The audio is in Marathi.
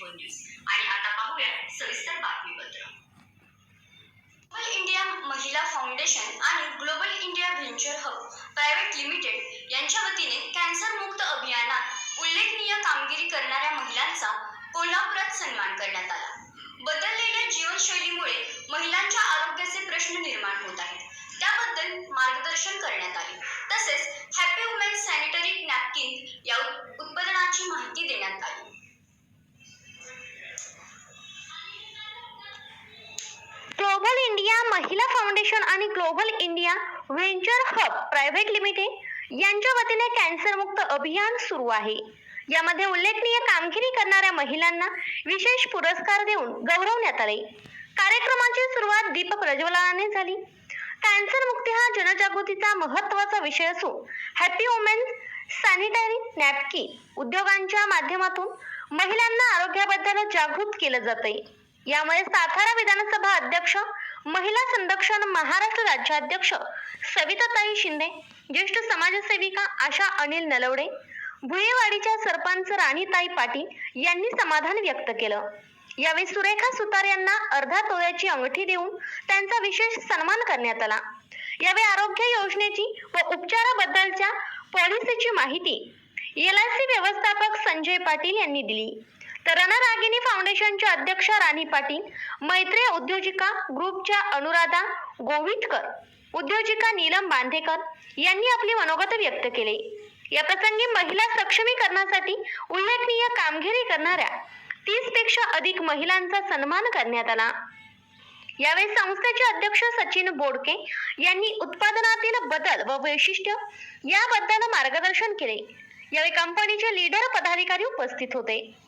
न्यूज. आणि आता पाहूया सविस्तर बातमीपत्र. ग्लोबल इंडिया महिला फाउंडेशन आणि global India venture hub private limited यांच्या वतीने कॅन्सर मुक्त अभियानात उल्लेखनीय कामगिरी करणाऱ्या महिलांचा कोल्हापुरात सन्मान करण्यात आला. बदललेल्या जीवनशैलीमुळे महिलांच्या आरोग्याचे प्रश्न निर्माण होत आहेत, त्याबद्दल मार्गदर्शन करण्यात आले. तसेच हॅपी वुमेन सॅनिटरी नॅपकिन या उत्पादनाची माहिती देण्यात आली. ग्लोबल इंडिया महिला फाउंडेशन आणि global India venture hub private limited यांच्या वतीने कॅन्सरमुक्त अभियान सुरू आहे. यामध्ये उल्लेखनीय कामगिरी करणाऱ्या महिलांना विशेष पुरस्कार देऊन गौरवण्यात आले. कार्यक्रमाची सुरुवात दीप प्रज्वलनाने झाली. कॅन्सर मुक्ती हा जनजागृतीचा महत्त्वाचा विषय असून हॅपी वुमेन सॅनिटरी नॅपकिन उद्योगांच्या माध्यमातून महिलांना आरोग्याबद्दल जागृत केलं जाते. यामुळे सातारा विधानसभा अध्यक्ष, महिला संरक्षण महाराष्ट्र राज्याध्यक्ष सविताताई शिंदे, ज्येष्ठ समाजसेविका आशा अनिल नलवडे, भुयेवाडीच्या सरपंच राणीताई पाटील यांनी समाधान व्यक्त केलं. यावेळी सुरेखा सुतार यांना अर्धा तोळ्याची अंगठी देऊन त्यांचा विशेष सन्मान करण्यात आला. यावेळी आरोग्य योजनेची व उपचाराबद्दलच्या पॉलिसीची माहिती LIC व्यवस्थापक संजय पाटील यांनी दिली. तर रणरागिणी फाउंडेशनच्या अध्यक्ष राणी पाटील, मैत्री उद्योजिका ग्रुपच्या अनुराधा गोविटकर, उद्योजिका नीलम बांधेकर यांनी आपली मनोगत व्यक्त केले. या प्रसंगी महिला सक्षमीकरणासाठी उल्लेखनीय कामगिरी करणाऱ्या 30 पेक्षा अधिक महिलांचा सन्मान करण्यात आला. यावेळी संस्थेचे अध्यक्ष सचिन बोडके यांनी उत्पादनातील बदल व वैशिष्ट्य याबद्दल मार्गदर्शन केले. यावेळी कंपनीचे लीडर पदाधिकारी उपस्थित होते.